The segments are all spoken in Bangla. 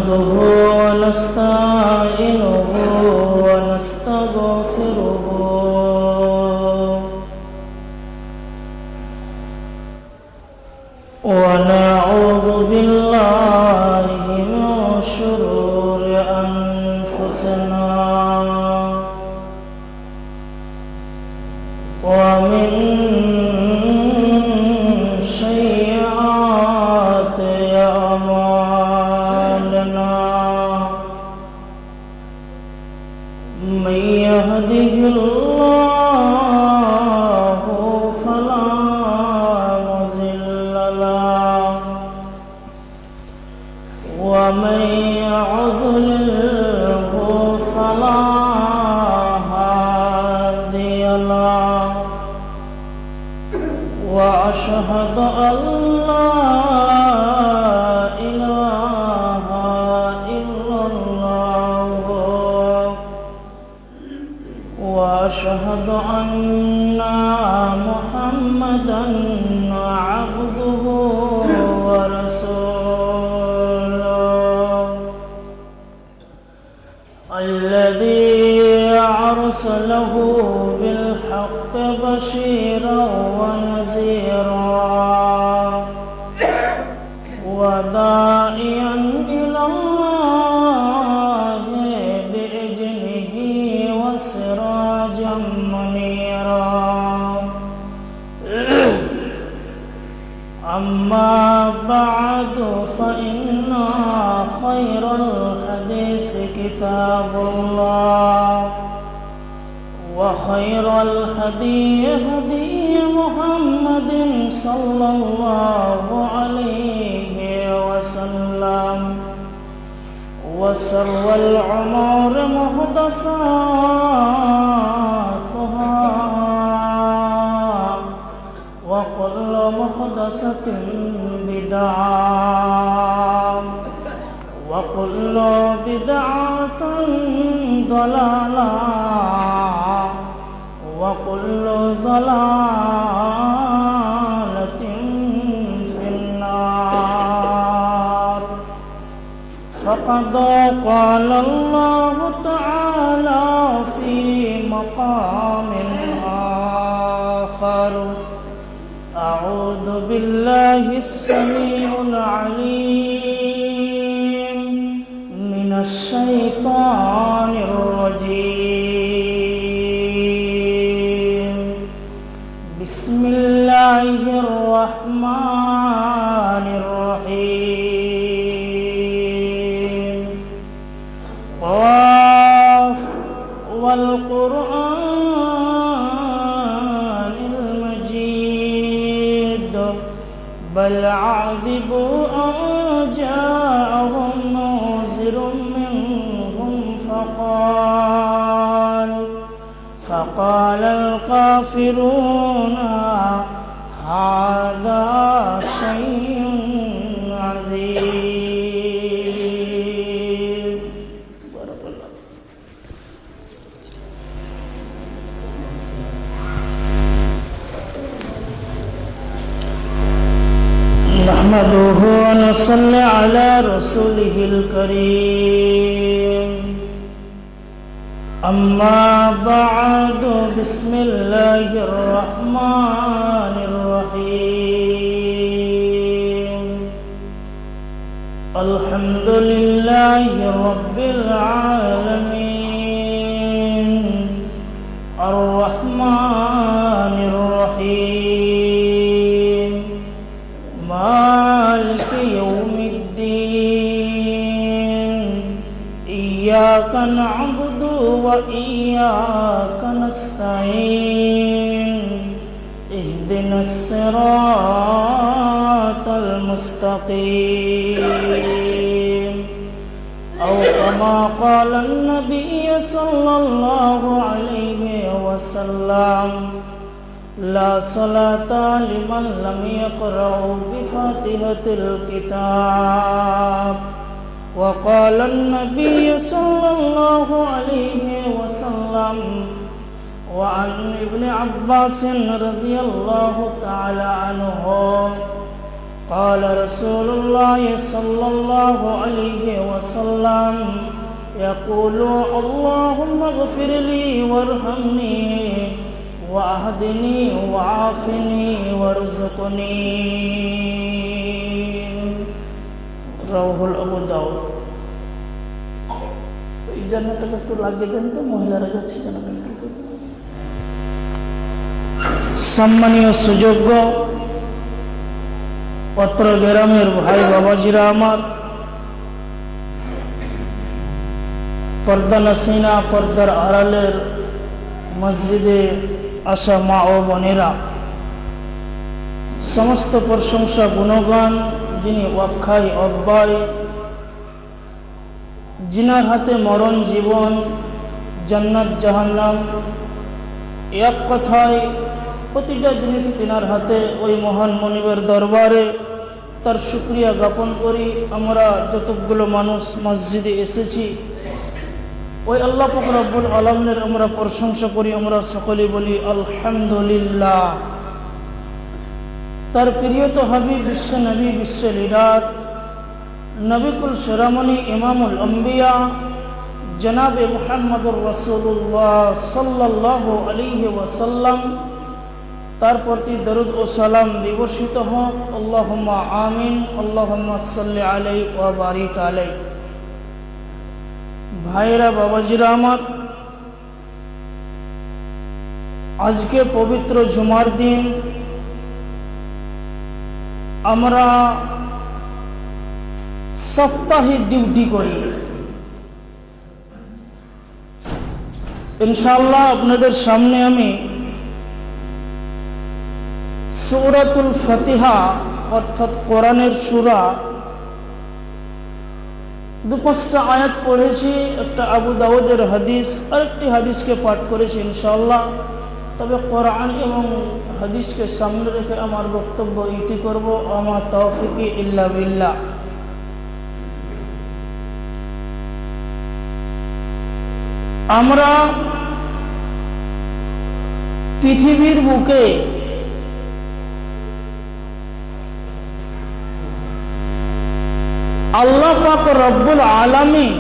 نحمده ونستعينه ونستغفره ونعوذ بالله من شرور أنفسنا ومن سيئات أعمالنا من يهده الله فلا مضل له ومن يضلل فلا هادي له وأشهد أن لا إله إلا الله وأشهد أن محمدا عبده ورسوله الذي أرسله بالحق بشيرا ونذيرا وداعيا إلى الله بإذنه وسراجا منيرا أما بعد فإن خير الحديث كتاب الله وخير الهدي هدي محمد صلى الله عليه وسلم وشر الأمور محدثاتها وكل محدثة بدعة وكل بدعة ضلالة وكل ضلالة في النار فقد قال الله تعالى في مقام آخر أعوذ بالله السميع العليم من الشيطان الرجيم بسم الله الرحمن الرحيم قاف والقرآن المجيد بل عجبوا أن جاءهم منذر منهم فقال الكافرون هذا شيء عظيم. بارك الله. نحمده ونصلي على رسوله الكريم أما بعد بسم الله الرحمن الرحيم الحمد لله رب العالمين الرحمن الرحيم مالك يوم الدين إياك نعبد وإياك نستعين اهدنا الصراط المستقيم أو كما قال النبي صلى الله عليه وسلم لا صلاة لمن لم يقرأ بفاتحة الكتاب وقال النبي صلى الله عليه وسلم وعن ابن عباس رضي الله تعالى عنه قال رسول الله صلى الله عليه وسلم يقول اللهم اغفر لي وارحمني واهدني وعافني وارزقني رواه أبو داود এই জান্নাতটাকে একটু লাগিয়ে দেন তো, মহিলারা যাচ্ছে কেন? সম্মানীয় সুযোগ্য পত্র গ্রামের ভাই বাবাজিরা আমার, পর্দা নসিনা পর্দার আড়ালের মসজিদে আসা মা ও বোনেরা, সমস্ত প্রশংসা গুণগান যিনি অক্ষয় অব্যয়, जिनार हाथे मरण जीवन जन्नत जहन्नाम एक कथाय प्रतिटा जिनिस तिनार हाथे ओई महान मनिबेर दरबारे तार शुक्रिया ज्ञापन करी। आमरा जतगुलो मानुष मस्जिदे एसेछि ओई अल्लाह पाक रब्बुल आलामीनेर आमरा प्रशंसा करी, आमरा सकले बोली आलহামদুলিল্লাহ। तार प्रियत हबीब विश्व नबी विश्व लीडर नबीकुल शरामनी इमामुल अंबिया जनाब मुहम्मदुर रसूलुल्लाह सल्लल्लाहु अलैहि वसल्लम तार प्रति दरुद ओ सलाम विवर्षित हो। अल्लाहुम्मा आमीन, अल्लाहुम्मा सल्लि अलैहि व बारिक अलैहि। भाईरा बाबाजिरा आमार, आज के पवित्र जुमार दिन आमरा सप्ताहिक डिউটি করি। ইনশাআল্লাহ আপনাদের সামনে আমি সূরাতুল ফাতিহা অর্থাৎ কোরআনের সূরা 2-5টা আয়াত পড়েছি, একটা আবু দাউদের হাদিস আর একটি হাদিসকে পাঠ করেছি ইনশাআল্লাহ। তবে কোরআন এবং হাদিসকে সামনে রেখে আমার বক্তব্য ইতি করব। আমা তাওফিকি ইল্লা বিল্লাহ। আমরা পৃথিবীর বুকে আল্লাহ পাক রব্বুল আলামিন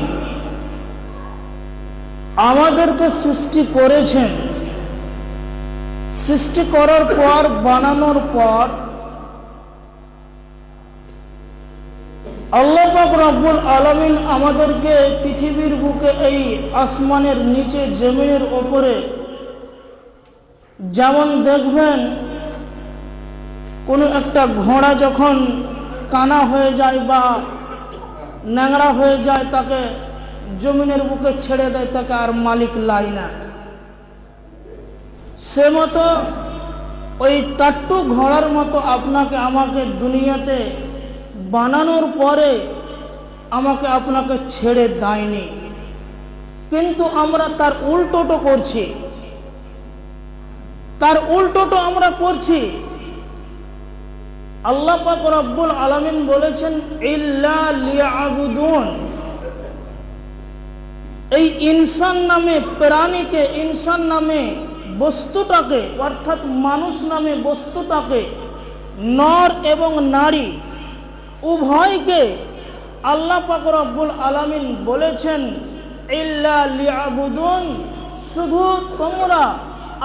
আমাদেরকে সৃষ্টি করেছেন। সৃষ্টি করার পর, বানানোর পর আল্লাহ পাক রব্বুল আলামিন আমাদেরকে পৃথিবীর বুকে এই আসমানের নিচে জমিনের উপরে, যেমন দেখবেন কোনো একটা ঘোড়া যখন কানা হয়ে যায় বা ন্যাংরা হয়ে যায়, তাকে জমিনের বুকে ছেড়ে দেয়, তাকে আর মালিক লাই না। সে মতো ওই টাট্টু ঘোড়ার মতো আপনাকে আমাকে দুনিয়াতে বানানোর পরে আমাকে আপনাকে ছেড়ে দেয়নি, কিন্তু আমরা তার উল্টোটো করছি। তার উল্টোটো আমরা করছি। আল্লাহ পাক রব্বুল আলামিন বলেছেন ইল্লা লিয়াবুদুন। এই ইনসান নামে প্রাণীকে, ইনসান নামে বস্তুটাকে, অর্থাৎ মানুষ নামে বস্তুটাকে, নর এবং নারী উভয়কে আল্লাহ পাক রব্বুল আলামিন বলেছেন ইল্লা লিয়াবুদুন, শুধু তোমরা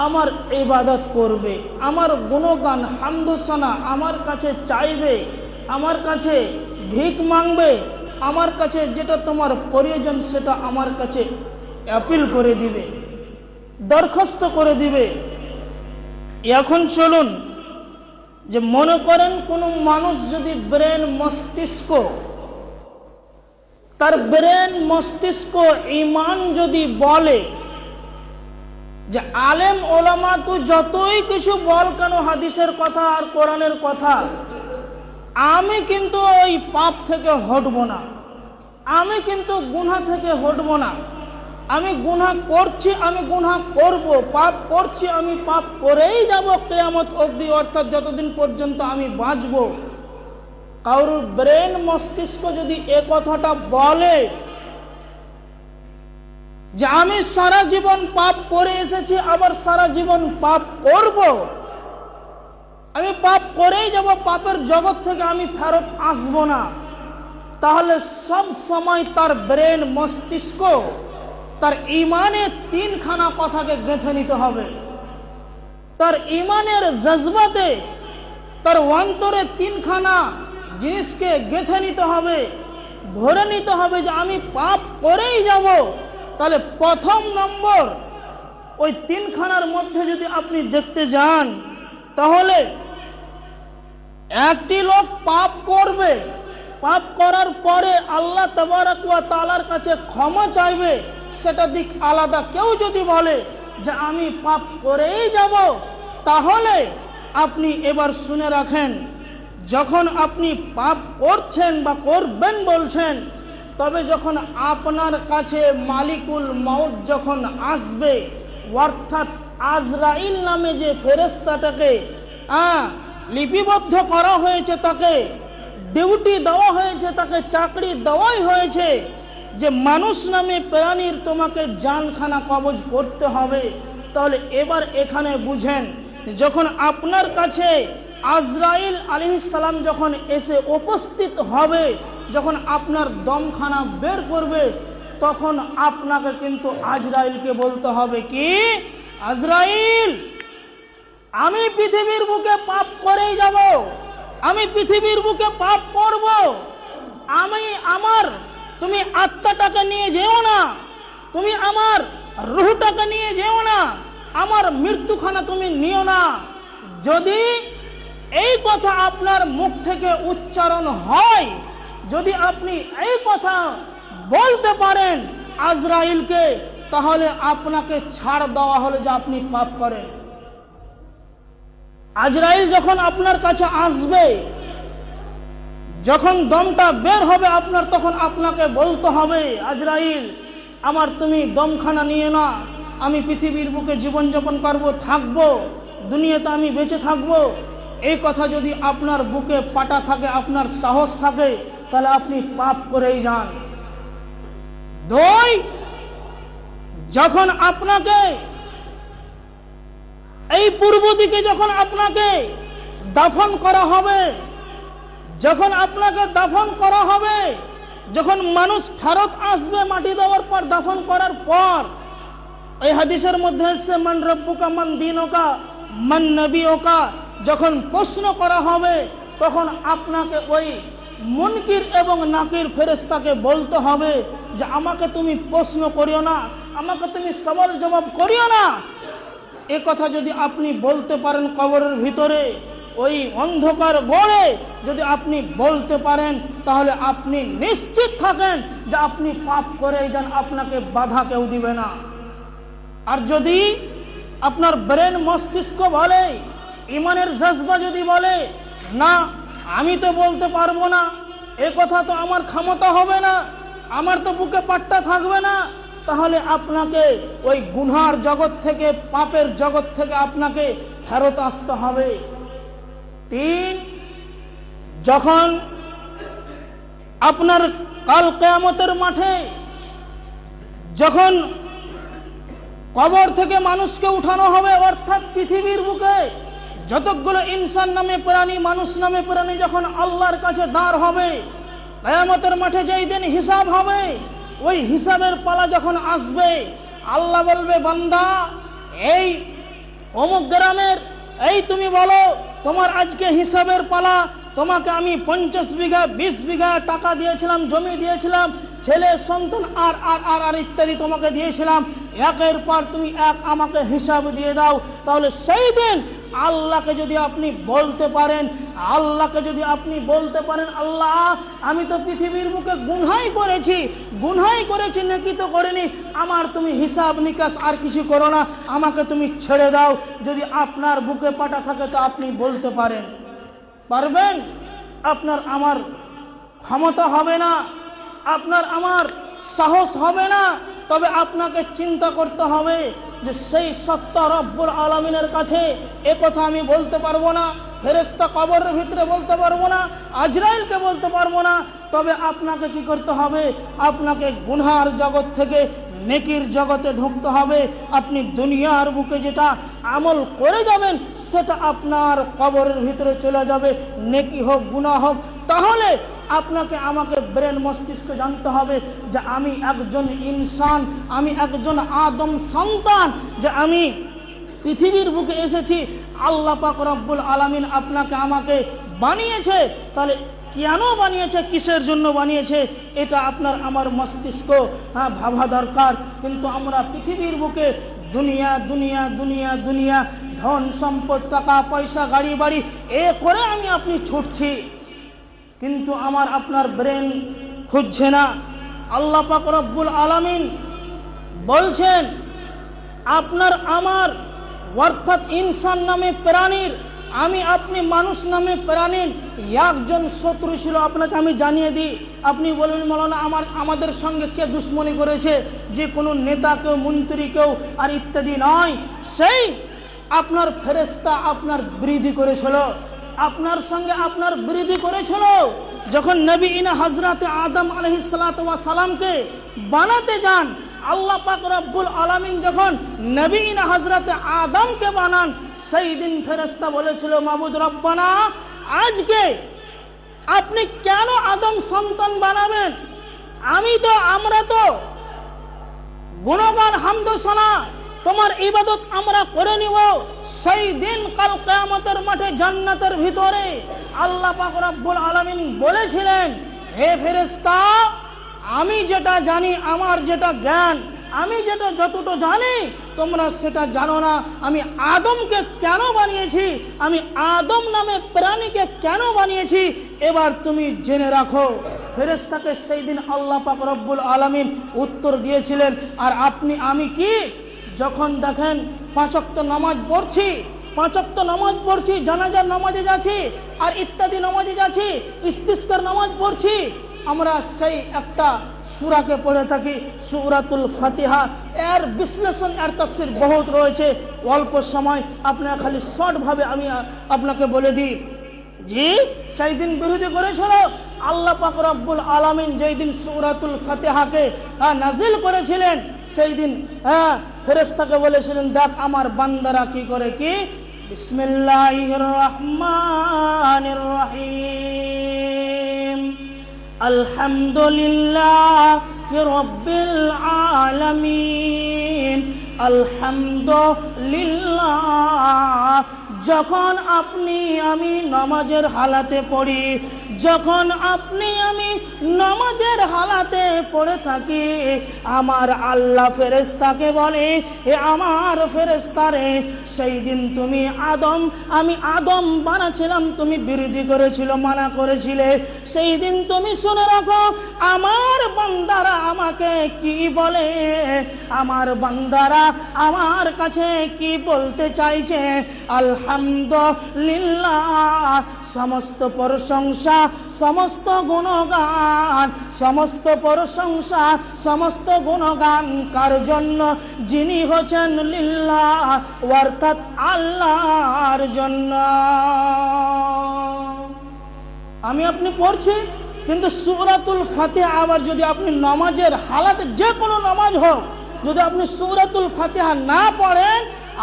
আমার ইবাদত করবে, আমার গুণগান হামদুসানা আমার কাছে চাইবে, আমার কাছে ভিক মাংবে, আমার কাছে যেটা তোমার প্রয়োজন সেটা আমার কাছে অ্যাপিল করে দিবে, দরখাস্ত করে দিবে। এখন চলুন, যে মনে করেন কোনো মানুষ যদি ব্রেন মস্তিষ্ক, তার ব্রেন মস্তিষ্ক ঈমান যদি বলে যে আলেম ওলামা তো যতই কিছু বল কেন হাদিসের কথা আর কোরআনের কথা, আমি কিন্তু ওই পাপ থেকে হটব না, আমি কিন্তু গুনাহ থেকে হটব না, আমি গুনাহ করছি, আমি গুনাহ করব, পাপ করছি, আমি পাপ করেই যাব কিয়ামত অবধি, অর্থাৎ যতদিন পর্যন্ত আমি বাঁচব। কারোর ব্রেন মস্তিষ্ক যদি এ কথাটা বলে যে আমি সারা জীবন পাপ করে এসেছি, আবার সারা জীবন পাপ করব, আমি পাপ করেই যাব, পাপের জগৎ থেকে আমি ফেরত আসবো না, তাহলে সব সময় তার ব্রেন, মস্তিষ্ক, তার ইমানের তিনখানা কথাকে গেঁথে নিতে হবে। তার ইমানের জজবাতে, তার অন্তরে তিনখানা জিনিসকে গেঁথে নিতে হবে, ভরে নিতে হবে যে আমি পাপ করেই যাব। তাহলে প্রথম নম্বর ওই তিনখানার মধ্যে যদি আপনি দেখতে যান, তাহলে একটি লোক পাপ করবে, পাপ করার পরে আল্লাহ তাবারক ওয়া তাআলার কাছে ক্ষমা চাইবে, সেটা দিক আলাদা। কেউ যদি বলে যে আমি পাপ করেই যাব, তাহলে আপনি এবার শুনে রাখেন, যখন আপনি পাপ করছেন বা করবেন বলছেন, তবে যখন আপনার কাছে মালিকুল মউত যখন আসবে, অর্থাৎ আজরাইল নামে যে ফেরেশতাটাকে লিপিবদ্ধ করা হয়েছে, তাকে ডিউটি দেওয়া হয়েছে, তাকে চাকরি দেওয়াই হয়েছে যে মানুষ নামে প্রাণীর তোমাকে জানখানা কবজ করতে হবে। তাহলে এবার এখানে বুঝেন, যখন আপনার কাছে আজরাইল আলাইহিস সালাম যখন এসে উপস্থিত হবে, যখন আপনার দমখানা বের করবে, তখন আপনাকে কিন্তু আজরাইলকে বলতে হবে কি, আজরাইল আমি পৃথিবীর বুকে পাপ করেই যাব, আমি পৃথিবীর বুকে পাপ করব, তুমি আত্মাটাকে নিয়ে যেও না, তুমি আমার রূহটাকে নিয়ে যেও না, আমার মৃত্যুখানা তুমি নিও না। যদি এই কথা আপনার মুখ থেকে উচ্চারণ হয়, যদি আপনি এই কথা বলতে পারেন আজরাইলকে, তাহলে আপনাকে ছাড় দেওয়া হলো যে আপনি পাপ করেন। আজরাইল যখন আপনার কাছে আসবে, যখন দমটা বের হবে আপনার, তখন আপনাকে বলতে হবে, আজরাইল আমার তুমি দমখানা নিয়ে না, আমি পৃথিবীর বুকে জীবনযাপন করবো, থাকবো, দুনিয়াতে আমি বেঁচে থাকবো। এই কথা যদি আপনার বুকে পাটা থাকে, আপনার সাহস থাকে, তাহলে আপনি পাপ করেই যান। দুই, যখন আপনাকে এই পূর্ব দিকে যখন আপনাকে দাফন করা হবে, যখন আপনাকে দাফন করা হবে, যখন মানুষ ফেরত আসবে মাটি দেওয়ার পর, দাফন করার পর, এই হাদিসের মধ্যে এসেছে মান রব্বুকা মান দীনুকা মান নবিয়ুকা, যখন প্রশ্ন করা হবে, তখন আপনাকে ওই মুনকির এবং নাকির ফেরেশতাকে বলতে হবে যে আমাকে তুমি প্রশ্ন করিও না, আমাকে তুমি সওয়াল জবাব করিও না। এ কথা যদি আপনি বলতে পারেন কবরের ভিতরে, ওই অন্ধকার গড়ে যদি আপনি বলতে পারেন, তাহলে আপনি নিশ্চিত থাকেন যে আপনি পাপ করেই যান, আপনাকে বাধা কেউ দিবে না। আর যদি আপনার ব্রেন, মস্তিষ্ক বলে, ইমানের জজবা যদি বলে, না আমি তো বলতে পারবো না, এ কথা তো আমার ক্ষমতা হবে না, আমার তো বুকে পাট্টা থাকবে না, তাহলে আপনাকে ওই গুনহার জগৎ থেকে, পাপের জগৎ থেকে আপনাকে ফেরত আসতে হবে। তিন, যখন আপনার কাল কিয়ামতের মাঠে যখন কবর থেকে মানুষকে উঠানো হবে, অর্থাৎ পৃথিবীর বুকে যতগুলো ইনসান নামে প্রাণী, মানুষ নামে প্রাণী যখন আল্লাহর কাছে দাঁড় হবে, কিয়ামতের মাঠে যেই দিন হিসাব হবে, ওই হিসাবের পালা যখন আসবে, আল্লাহ বলবে, বান্দা এই অমুক গ্রামের, এই তুমি বলো তোমার আজকে হিসাবের পালা, তোমাকে আমি 50 বিঘা 20 বিঘা টাকা দিয়েছিলাম, জমি দিয়েছিলাম, ছেলে সন্তান আর আর আর আর ইত্যাদি তোমাকে দিয়েছিলাম, একের পর তুমি এক আমাকে হিসাব দিয়ে দাও। তাহলে সেই দিন আল্লাহকে যদি আপনি বলতে পারেন, আল্লাহকে যদি আপনি বলতে পারেন, আল্লাহ আমি তো পৃথিবীর বুকে গুনহাই করেছি, নাকি তো করিনি, আমার তুমি হিসাব নিকাশ আর কিছু করো না, আমাকে তুমি ছেড়ে দাও। যদি আপনার বুকে পাটা থাকে তো আপনি বলতে পারবেন? আপনার আমার ক্ষমতা হবে না, আপনার আমার সাহস হবে না, তবে আপনাকে চিন্তা করতে হবে যে সেই সত্তা রব্বুল আলামিনের কাছে এ কথা আমি বলতে পারবো না, ফেরেশতা কবরের ভিতরে বলতে পারবো না, আজরাইলকে বলতে পারবো না। তবে আপনাকে কি করতে হবে? আপনাকে গুনহার জগৎ থেকে নেকির জগতে ঢুকতে হবে। আপনি দুনিয়ার বুকে যেটা আমল করে যাবেন সেটা আপনার কবরের ভিতরে চলে যাবে, নেকি হোক গুনাহ হোক। তাহলে আপনাকে আমাকে ব্রেন মস্তিষ্ক জানতে হবে যে আমি একজন ইনসান, আমি একজন আদম সন্তান, যে আমি পৃথিবীর বুকে এসেছি। আল্লাহ পাক রব্বুল আলামিন আপনাকে আমাকে বানিয়েছে, তাহলে কেন বানিয়েছে, কিসের জন্য বানিয়েছে, এটা আপনার আমার মস্তিষ্ক ভাবা দরকার। কিন্তু আমরা পৃথিবীর বুকে দুনিয়া দুনিয়া দুনিয়া দুনিয়া, ধন সম্পদ, টাকা পয়সা, গাড়ি বাড়ি এ করে আমি আপনি ছুটছি, কিন্তু আমার আপনার ব্রেন খুঁজছে না। আল্লাহ পাক রব্বুল আলামিন বলছেন আপনার আমার অর্থাৎ ইনসান নামে প্রাণীর, আমি আপনি মানুষ নামে প্রাণীর একজন শত্রু ছিল। আপনাকে আমি জানিয়ে দিই, আপনি বলবেন মাওলানা আমাদের সঙ্গে কে দুশ্মনী করেছে, যে কোনো নেতা কেউ, মন্ত্রী কেউ আর ইত্যাদি নয়, সেই আপনার ফেরেশতা আপনার বিরোধী করেছিল, আপনার সঙ্গে আপনার বিরোধী করেছিল। যখন নবী ইনা হযরতে আদম আলাইহিস সালাতু ওয়াস সালামকে বানাতে যান, আল্লাহ পাক রব্বুল আলামিন যখন নবী ইনা হযরতে আদমকে বানান, সেই দিন ফেরেশতা বলেছিল মাবুদ রব্বানা, আজকে আপনি কেন আদম সন্তান বানাবেন? আমরা তো গুণগান হামদ সানা তোমার ইবাদত আমরা করে নিব। সেই দিন কাল কিয়ামতের মাঠে জান্নাতের ভিতরে আল্লাহ পাক রব্বুল আলামিন বলেছিলেন, হে ফেরেশতা, আমি যেটা জানি, আমার যেটা জ্ঞান, আমি যেটা যতটুকু জানি তোমরা সেটা জানো না। আমি আদমকে কেন বানিয়েছি, আমি আদম নামে প্রাণীকে কেন বানিয়েছি, এবার তুমি জেনে রাখো। ফেরেশতাকে সেই দিন আল্লাহ পাক রব্বুল আলামিন উত্তর দিয়েছিলেন। আর আপনি আমি কি, যখন দেখেন 5 ওয়াক্ত নামাজ পড়ছি, জানাজার নামাজে যাচ্ছি, আর ইত্যাদি নামাজে যাচ্ছি, ইস্তিসকার নামাজ পড়ছি, আমরা সেই একটা সূরাকে পড়ে থাকি, সূরাতুল ফাতিহা। এর বিশ্লেষণ, এর তাফসীর বহুত রয়েছে, অল্প সময় আপনারা খালি শর্ট ভাবে আমি আপনাকে বলে দিই। জি, সেই দিন বিরোধী করেছিল আল্লাহ পাক রব্বুল আলামিন। যেই দিন সূরাতুল ফাতিহাকে নাজিল করেছিলেন, সেই দিন ফেরেশতাকে বলেছিলেন, দেখ আমার বান্দারা কি করে, কি বিসমিল্লাহির রহমানির রহিম, আলহামদুলিল্লাহি রাব্বিল আলামিন, আলহামদুলিল্লাহ। যখন আপনি আমি নামাজের হালাতে পড়ি, যখন আপনি আমি নামাজের হালাতে পড়ে থাকি, আমার আল্লাহ ফেরেশতাকে বলে, এ আমার ফেরেশতারে, সেই দিন তুমি আমি আদম বানাছিলাম, তুমি বিরোধী করেছিল, মানা করেছিলে। সেই দিন তুমি শুনে রাখো, আমার বান্দারা আমাকে কি বলে, আমার বান্দারা আমার কাছে কি বলতে চাইছে। আলহামদুলিল্লাহ, সমস্ত প্রশংসা, সমস্ত গুণগান, সমস্ত প্রশংসা, সমস্ত গুণগান কার জন্য? যিনি হচ্ছেন লিল্লাহ, অর্থাৎ আল্লাহর জন্য। আমি আপনি পড়ছি, কিন্তু সূরাতুল ফাতিহা আবার যদি আপনি নামাজের হালাতে, যে কোনো নামাজ হোক, যদি আপনি সূরাতুল ফাতিহা না পড়েন,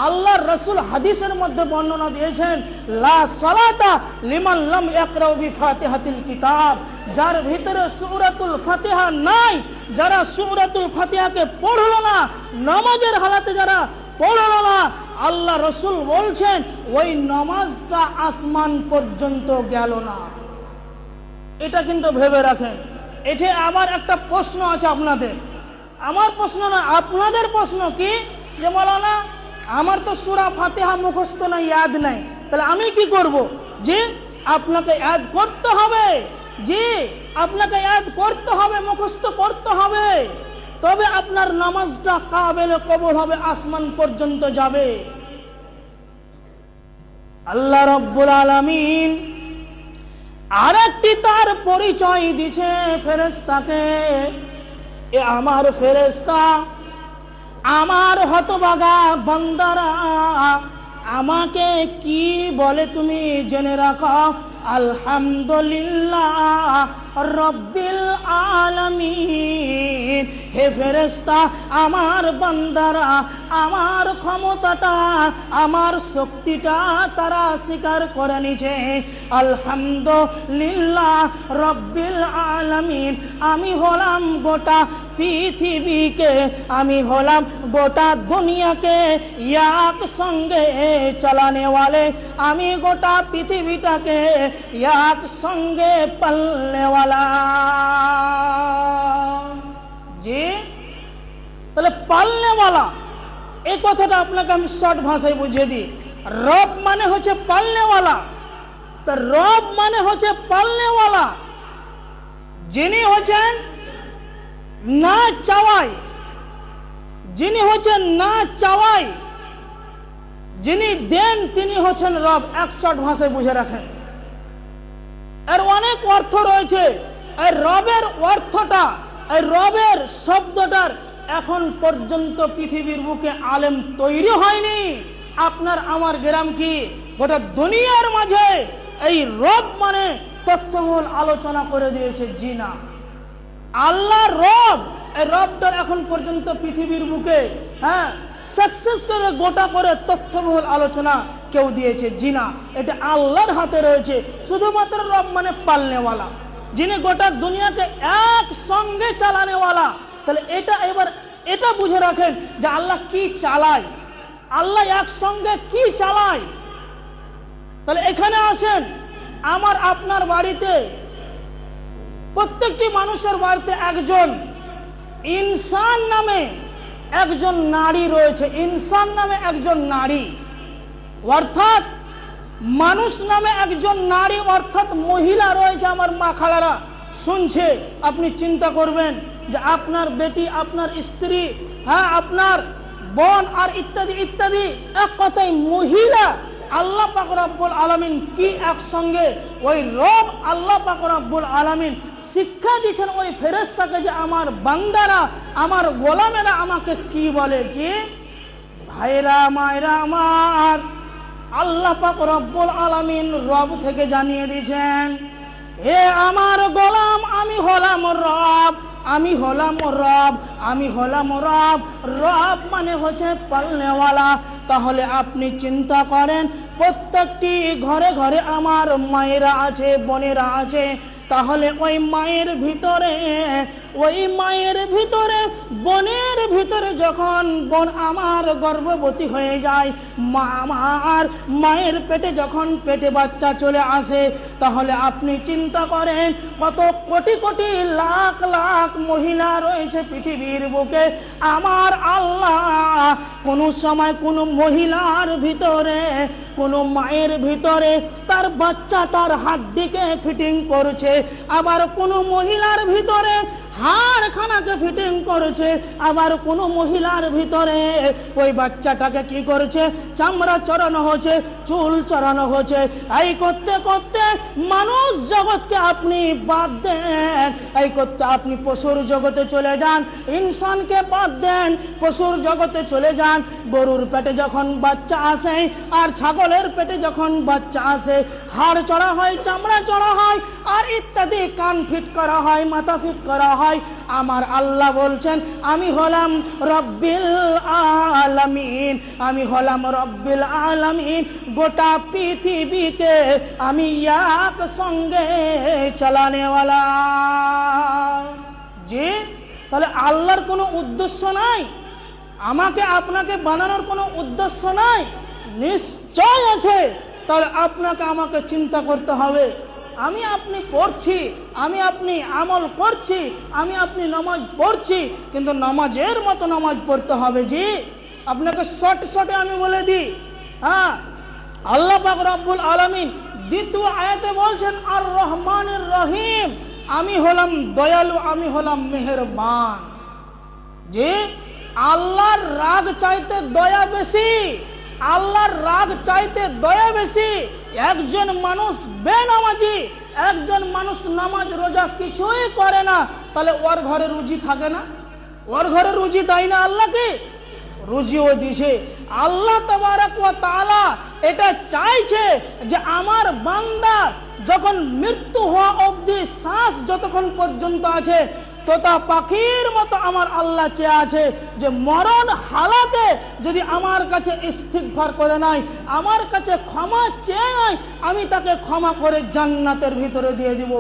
আল্লাহর রাসূল হাদিসের মধ্যে বর্ণনা দিয়েছেন, লা সালাতা লিমান লাম ইয়াকরাউ বিফাতিহাতিল কিতাব। যার ভিতরে সূরাতুল ফাতিহা নাই, যারা সূরাতুল ফাতিহাকে পড়লো না, নামাজের হালাতে যারা পড়লো না, আল্লাহ রাসূল বলছেন ওই নামাজটা আসমান পর্যন্ত গেল না। এটা কিন্তু ভেবে রাখেন। এতে আমার একটা প্রশ্ন আছে আপনাদের, আমার প্রশ্ন না, আপনাদের প্রশ্ন কি, যে মাওলানা আমার তো সূরা ফাতিহা মুখস্থ নাই, ইয়াদ নাই, তাহলে আমি কি করব? জি, আপনাকে ইয়াদ করতে হবে, জি আপনাকে ইয়াদ করতে হবে, মুখস্থ করতে হবে, তবে আপনার নামাজটা কাবেলে কবুল হবে, আসমান পর্যন্ত যাবে। আল্লাহ রাব্বুল আলামিন আরেকটি তার পরিচয় দিছে ফেরেশতাকে, এ আমার ফেরেশতা, আমার হতভাগা বান্দারা, আমাকে কি বলে তুমি জেনে রাখো, আলহামদুলিল্লাহ রব্বিল আলামিন। হে ফেরেশতা, আমার বান্দারা আমার ক্ষমতাটা, আমার শক্তিটা তারা স্বীকার করে নিছে। আলহামদুলিল্লাহ রব্বিল আলামিন, আমি হলাম গোটা পৃথিবীকে, আমি হলাম গোটা দুনিয়াকে এক সঙ্গে চালানে वाले, আমি গোটা পৃথিবীটাকে এক সঙ্গে পালনে वाला। জি, তাহলে পালনে वाला এই কথাটা আপনাকে আমি শর্ট ভাষায় বুঝিয়ে দিই। রব মানে হচ্ছে পালনে वाला। তো রব মানে হচ্ছে পালনে वाला, যিনি হচ্ছেন না চাওয়াই, যিনি হচ্ছেন না চাওয়াই, যিনি দেন তিনি হচ্ছেন রব। এক শর্ট ভাষায় বুঝে রাখেন। এর অনেক অর্থ রয়েছে। এই রবের অর্থটা, এই রবের শব্দটার এখন পর্যন্ত পৃথিবীর বুকে আলেম তৈরি হয়নি। আপনার আমার গ্রাম কি গোটা দুনিয়ার মাঝে এই রব মানে তথ্যবহুল আলোচনা করে দিয়েছে। জি না, আল্লাহ রব, এই রবটার এখন পর্যন্ত পৃথিবীর বুকে সাকসেস করে গোটা করে তথ্যবহুল আলোচনা কেউ দিয়েছে? জি না, এটা আল্লাহর হাতে রয়েছে। শুধুমাত্র রব মানে পালনেওয়ালা, যিনি গোটা দুনিয়াকে এক সঙ্গে চালানেওয়ালা। তাহলে এটা এবার এটা বুঝে রাখেন যে আল্লাহ কি চালায়, আল্লাহ একসঙ্গে কি চালায়। তাহলে এখানে আসেন, আমার আপনার বাড়িতে, প্রত্যেকটি মানুষের বাড়িতে একজন ইনসান নামে একজন নারী রয়েছে। ইনসান নামে একজন নারী, অর্থাৎ মানুষ নামে একজন নারী, অর্থাৎ মহিলা রয়েছে। আমার মা খালারা শুনছে, আপনি চিন্তা করবেন যে আপনার বেটি, আপনার স্ত্রী, আপনার বোন আর ইত্যাদি ইত্যাদি, এক কথায় মহিলা। আল্লাহ পাক রব্বুল আলামিন কি একসঙ্গে ওই রব আল্লাহ পাক রব্বুল আলামিন শিক্ষা দিচ্ছেন ওই ফেরেশতাকে যে আমার বান্দারা, আমার গোলামেরা আমাকে কি বলে। কি ভাইরা মায়েরা আমার, আল্লাহ পাক রব্বুল আলামিন রব থেকে জানিয়ে দিয়েছেন, হে আমার গোলাম, আমি হলাম রব, আমি হলাম রব, আমি হলাম রব। রব মানে হচ্ছে পালনেওয়ালা। তাহলে আপনি চিন্তা করেন, প্রত্যেকটি ঘরে ঘরে আমার মায়েরা আছে, বোনেরা আছে। তাহলে ওই মায়ের ভিতরে, ওই মায়ের ভিতরে, বোনের ভিতরে যখন বোন আমার গর্ভবতী হয়ে যায়, মা আমার মায়ের পেটে যখন পেটে বাচ্চা চলে আসে, তাহলে আপনি চিন্তা করেন কত কোটি কোটি লাখ লাখ মহিলা রয়েছে পৃথিবীর বুকে। আমার আল্লাহ কোনো সময় কোনো মহিলার ভিতরে, কোনো মায়ের ভিতরে তার বাচ্চা, তার হাড্ডিকে ফিটিং করছে, আবার কোনো মহিলার ভিতরে হাড়খানাকে ফিটিং করেছে, আবার কোনো মহিলার ভিতরে ওই বাচ্চাটাকে কি করেছে, চামড়া চড়ানো হচ্ছে, চুল চড়ানো হচ্ছে। এই করতে করতে মানুষ জগৎকে আপনি বাদ দেন, এই করতে আপনি পশুর জগতে চলে যান, ইনসানকে বাদ দেন, পশুর জগতে চলে যান। গরুর পেটে যখন বাচ্চা আসে আর ছাগলের পেটে যখন বাচ্চা আসে, হাড় চড়া হয়, চামড়া চড়া হয়, আর ইত্যাদি, কান ফিট করা হয়, মাথা ফিট করা হয়। আমার আল্লাহ বলছেন, আমি হলাম রব্বিল আলামিন, আমি হলাম রব্বিল আলামিন। গোটা পৃথিবীকে আমি এক সঙ্গে চালানেওয়ালা। জি, তাহলে আল্লাহর কোনো উদ্দেশ্য নাই, আমাকে আপনাকে বানানোর কোনো উদ্দেশ্য নাই? নিশ্চয় আছে। তাহলে আপনাকে আমাকে চিন্তা করতে হবে। আমি আপনি পড়ছি, আমি আপনি আমল করছি, আমি আপনি নামাজ পড়ছি, কিন্তু নামাজের মতো নামাজ পড়তে হবে। জি, আপনাকে শর্টে আমি বলে দিই। আল্লাহ পাক রব্বুল আলামিন দ্বিতীয় আয়াতে বলছেন, আর রহমানির রহিম, আমি হলাম দয়ালু, আমি হলাম মেহেরবান। যে আল্লাহর রাগ চাইতে দয়া বেশি, আল্লাহর রাগ চাইতে দয়া বেশি। একজন মানুষ বেনামাজি, একজন মানুষ নামাজ রোজা কিছুই করে না, তাহলে ওর ঘরে রুজি থাকে না? ওর ঘরে রুজি দেয় না আল্লাহকে? রুজিও দিছে। আল্লাহ তাবারক ওয়া তাআলা এটা চাইছে যে আমার বান্দা যখন মৃত্যু হওয়া অবধি শ্বাস যতক্ষণ পর্যন্ত আছে তোতা পাখির মতো আমার আল্লাহ চেয়ে আছে যে মরণ হালাতে যদি আমার কাছে ইস্তিগফার করে নাই, আমার কাছে ক্ষমা চেয়ে নাই, আমি তাকে ক্ষমা করে জান্নাতের ভিতরে দিয়ে দিব।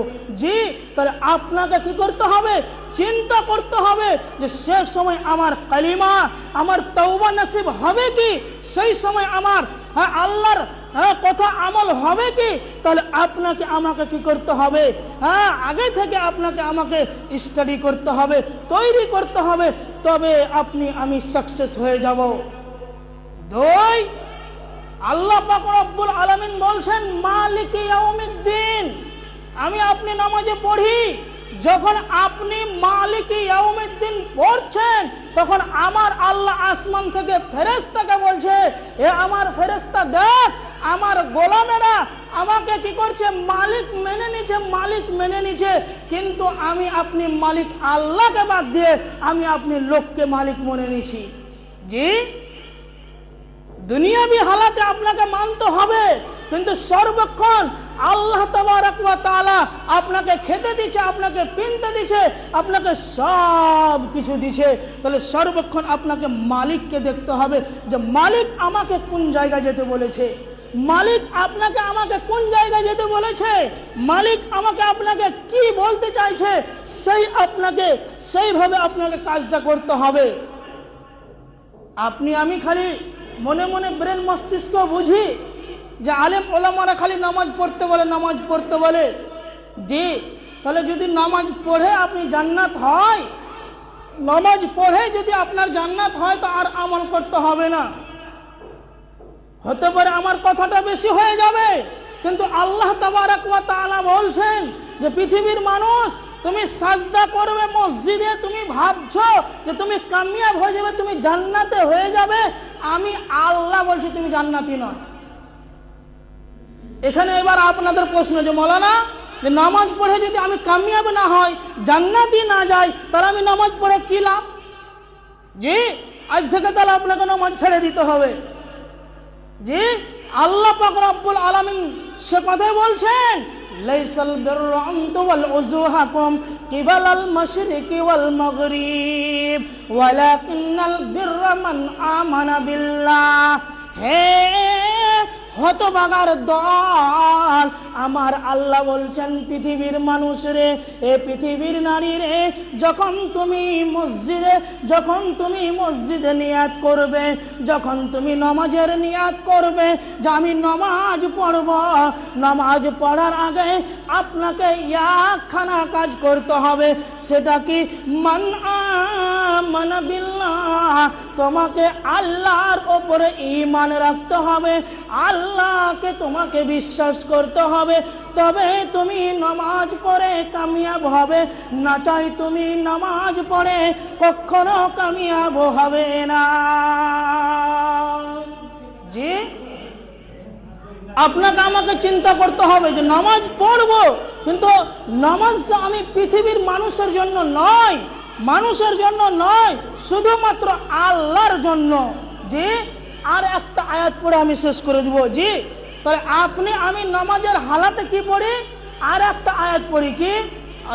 জি, তাহলে আপনাকে কি করতে হবে? চিন্তা করতে হবে যে সে সময় আমার কালিমা, আমার তওবা নসিব হবে কি? সেই সময় আমার আল্লাহর কথা আমল হবে কি? তাহলে আপনাকে আমাকে কি করতে হবে? আগে থেকে আপনাকে আমাকে স্টাডি করতে হবে, তৈরি করতে হবে, তবে আমি সাকসেস হয়ে যাব। দুই, আল্লাহ পাক রব্বুল আলামিন বলছেন মালিক ইয়াউমিদ্দিন। আমি আপনি নামাজে পড়ি, যখন আপনি মালিক ইয়াউমিদ্দিন পড়ছেন তখন আমার আল্লাহ আসমান থেকে ফেরেশতাকে বলছে, এ আমার ফেরেশতা দেখ আমার গোলামেরা আমাকে কি করছে? মালিক মেনে নিছে, মালিক মেনে নিছে, কিন্তু আমি আপনি মালিক আল্লাহকে বাদ দিয়ে আমি আপনি লোককে মালিক মনে নিছি। জি, দুনিয়াবি হালাতে আপনাকে মানতে হবে, কিন্তু সর্বক্ষণ আল্লাহ তাবারক ওয়া তাআলা আপনাকে খেতে দিছে, আপনাকে পিনতে দিছে, আপনাকে সব কিছু দিছে। তাহলে সর্বক্ষণ আপনাকে মালিককে দেখতে হবে যে মালিক আমাকে কোন জায়গায় যেতে বলেছে, মালিক আপনাকে আমাকে কোন জায়গায় যেতে বলেছে, মালিক আমাকে আপনাকে কি বলতে চাইছে, সেইভাবে আপনাকে কাজটা করতে হবে। আমি খালি মনে মনে ব্রেন মস্তিষ্ক বুঝি যে আলেম ওলামারা খালি নামাজ পড়তে বলে, নামাজ পড়তে বলে। জি, তাহলে যদি নামাজ পড়ে আপনি জান্নাত হয়, নামাজ পড়ে যদি আপনার জান্নাত হয় তো আর আমল করতে হবে না। হতে পারে আমার কথাটা বেশি হয়ে যাবে, কিন্তু আল্লাহ তাবারক ওয়া তাআলা বলছেন যে পৃথিবীর মানুষ তুমি সাজদা করবে মসজিদে, তুমি ভাবছো যে তুমি কামিয়াব হয়ে যাবে, তুমি জান্নাতে হয়ে যাবে। আমি আল্লাহ বলছি তুমি জান্নাতি নয়। এখানে এবার আপনাদের প্রশ্ন যে মৌলানা, যে নামাজ পড়ে যদি আমি কামিয়াব না হয়, জান্নাতি না যাই, তাহলে আমি নামাজ পড়ে কি লাভ? জি, আজ থেকে তাহলে আপনাকে নামাজ ছেড়ে দিতে হবে। জি, আল্লাহ পাক রব্বুল আলামিন সে কথাই বলছেন, লাইসাল বিররু আন তুওয়াল্লু উজুহাকুম কিবালাল মাশরিকি ওয়াল মাগরিব ওয়ালাকিন্নাল বিররা মান আমানা বিল্লাহ। হে হতভাগার দল, আমার আল্লাহ বলছেন পৃথিবীর মানুষ রে, এ পৃথিবীর নারী রে, যখন তুমি মসজিদে নিয়াত করবে, যখন তুমি নামাজের নিয়াত করবে যে আমি নামাজ পড়ব, নামাজ পড়ার আগে আপনাকে একখানা কাজ করতে হবে। সেটা কি? মান আমানা বিল্লাহ, তোমাকে আল্লাহর ওপরে ঈমান রাখতে হবে, আল্লাহকে তোমাকে বিশ্বাস করতে হবে, তবে তুমি নামাজ পড়ে কামিয়াব হবে, না চাই তুমি নামাজ পড়ে কখনো কামিয়াব হবে না। জি, আপনাকে আমাকে চিন্তা করতে হবে যে নামাজ পড়বো, কিন্তু নামাজটা আমি পৃথিবীর মানুষের জন্য নয়, মানুষের জন্য নয়, শুধুমাত্র আল্লাহর জন্য। জি, আর একটা আয়াত পড়ে আমি শেষ করে দিব। জি, তাহলে আমি নামাজের হালাতে কি পড়ি? আর একটা আয়াত পড়ি কি?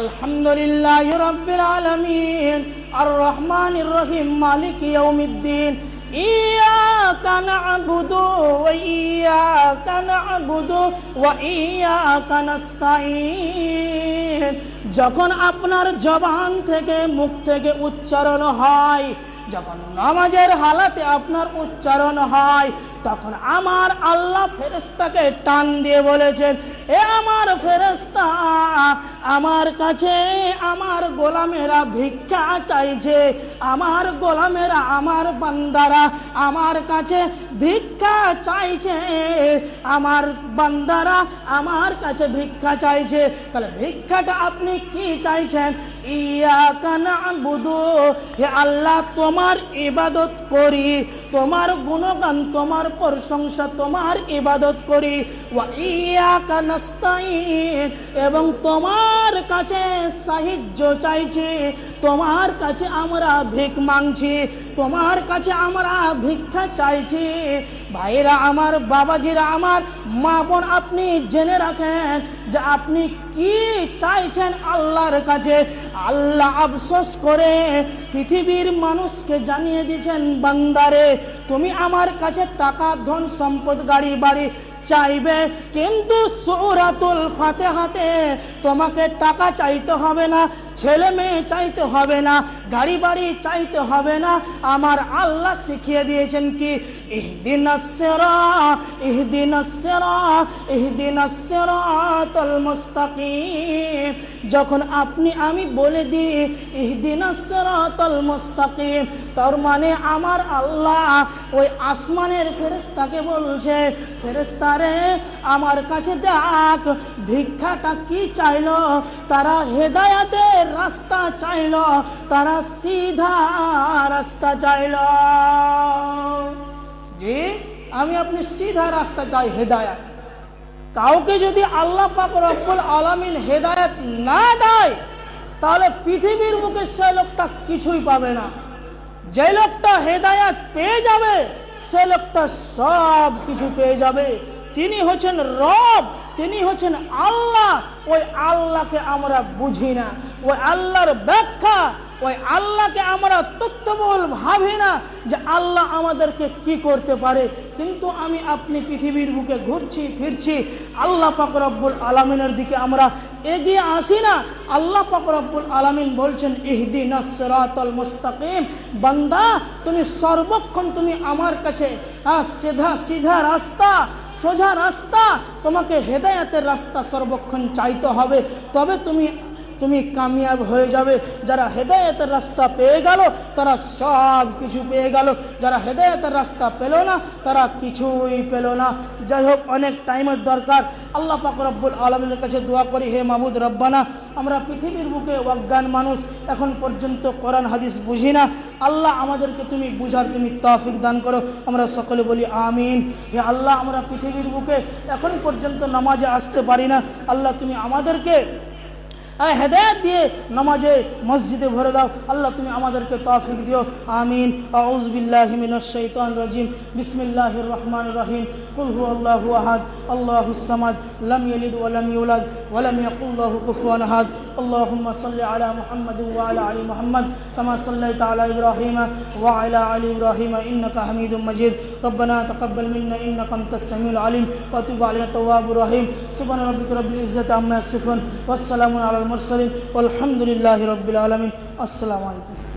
আলহামদুলিল্লাহি রাব্বিল আলামিন আর রহমানির রহিম মালিকি ইয়াউমিদ্দিন ইয়াকা না'বুদু ওয়া ইয়াকা নাস্তাঈন। যখন আপনার জবান থেকে, মুখ থেকে উচ্চারণ হয়, যখন নামাজের হালাতে আপনার উচ্চারণ হয়, তখন আমার আল্লাহ ফেরেশতাকে টান দিয়ে বলেছেন, এ আমার ফেরেশতা, আমার কাছে আমার গোলামেরা ভিক্ষা চাইছে, আমার গোলামেরা, আমার বান্দারা আমার কাছে ভিক্ষা চাইছে, আমার বান্দারা আমার কাছে ভিক্ষা চাইছে। তাহলে ভিক্ষাটা আপনি কি চাইছেন? ইয়াকা না'বুদু, হে আল্লাহ তোমার ইবাদত করি, তোমার গুণগান, তোমার প্রশংসা, তোমার ইবাদত করি। ওয়া ইয়াকা নাস্তাঈন, এবং তোমার তোমার কাছে সাহায্য চাইছি, তোমার কাছে আমরা ভিক মাংছি, তোমার কাছে আমরা ভিক্ষা চাইছি। ভাইরা আমার, বাবাজিরা আমার, মা বোন, আপনি জেনে রাখেন যে আপনি কি চাইছেন আল্লাহর কাছে। আল্লাহ আফসোস করে পৃথিবীর মানুষকে জানিয়ে দিয়েছেন, বান্দারে তুমি আমার কাছে টাকা, ধন সম্পদ, গাড়ি বাড়ি চাইবে, কিন্তু সূরাতুল ফাতিহাতে তোমাকে টাকা চাইতে হবে না, ছেলে মেয়ে চাইতে হবে না, গাড়ি বাড়ি চাইতে হবে না। আমার আল্লাহ শিখিয়ে দিয়েছেন কি, ইহদিনাস সিরাত, ইহদিনাস সিরাত, ইহদিনাস সিরাতাল মুস্তাকিম। যখন আপনি আমি বলে দিই ইহদিনাস সিরাতাল মুস্তাকিম, তার মানে আমার আল্লাহ ওই আসমানের ফেরেশতাকে বলছে, ফেরেশতা রে আমার কাছে দেখ, ভিক্ষাটা কি চাইলো? তারা হেদায়েতের রাস্তা চাইলো, তারা সিধা রাস্তা চাইলো। জি, আমি আপনি সিধা রাস্তা চাই, হেদায়েত। কাউকে যদি আল্লাহ পাক রব্বুল আলামিন হেদায়েত না দেয়, তাহলে পৃথিবীর মুখে সে লোকটা কিছুই পাবে না। যে লোকটা হেদায়েত পেয়ে যাবে, সে লোকটা সব কিছু পেয়ে যাবে। তিনি হচ্ছেন রব, তিনি হচ্ছেন আল্লাহ। ওই আল্লাহকে আমরা বুঝি না, ওই আল্লাহর ব্যাখ্যা, ওই আল্লাহকে আমরা তত্ত্ববল ভাবি না যে আল্লাহ আমাদেরকে কি করতে পারে। কিন্তু আমি আপনি পৃথিবীর বুকে ঘুরছি ফিরছি, আল্লাহ পাক রব্বুল আলামিনের দিকে আমরা এগিয়ে আসি না। আল্লাহ পাক রব্বুল আলামিন বলছেন ইহদিনাস সিরাতাল মুস্তাকিম, বান্দা তুমি সর্বক্ষণ তুমি আমার কাছে সিধা সিধা রাস্তা, সোজা রাস্তা, তোমাকে হেদায়েতের রাস্তা সর্বক্ষণ চাইতে হবে, তবে তুমি কামিয়াব হয়ে যাবে। যারা হেদায়েতের রাস্তা পেয়ে গেল তারা সব কিছু পেয়ে গেল, যারা হেদায়েতের রাস্তা পেল না তারা কিছুই পেল না। যাই হোক, অনেক টাইমের দরকার। আল্লাহ পাক রব্বুল আলামিনের কাছে দোয়া করি, হে মাবুদ রব্বানা, আমরা পৃথিবীর বুকে অজ্ঞান মানুষ, এখন পর্যন্ত কোরআন হাদিস বুঝি না। আল্লাহ আমাদেরকে তুমি বুঝার তুমি তৌফিক দান করো। আমরা সকলে বলি আমিন। হে আল্লাহ, আমরা পৃথিবীর বুকে এখন পর্যন্ত নামাজে আসতে পারি না, আল্লাহ তুমি আমাদেরকে হেদায়েত দিয়ে নামাজে মসজিদে ভরে দাও। আল্লাহ তুমি আমাদেরকে তৌফিক দিও, আমিন। আউযু বিল্লাহি মিনাশ শাইতানির রাজিম, বিসমিল্লাহির রহমানির রহিম। কুল হুয়াল্লাহু আহাদ, আল্লাহুস সামাদ, লাম ইয়ালিদ ওয়া লাম ইউলাদ ওয়া লাম ইয়াকুল লাহু কুফুয়ান আহাদ। আল্লাহুম্মা সাল্লি আলা মুহাম্মাদিন ওয়া আলা আলি মুহাম্মাদ কামা সাল্লাইতা আলা ইব্রাহিম ওয়া আলা আলি ইব্রাহিম ইন্নাকা হামিদুম মাজিদ। রব্বানা তাকাব্বাল মিন্না ইন্নাকা আনতাস সামিউল আলিম ওয়া তুব আলাইনা তাওয়াবুর রহিম। সুবহানা রাব্বিকা রাব্বিল ইজ্জাতি আম্মা ইয়াসিফুন ওয়া সালামুন আলাল মুরসালিন ওয়ালহামদুলিল্লাহি রাব্বিল আলামিন। আসসালামু আলাইকুম।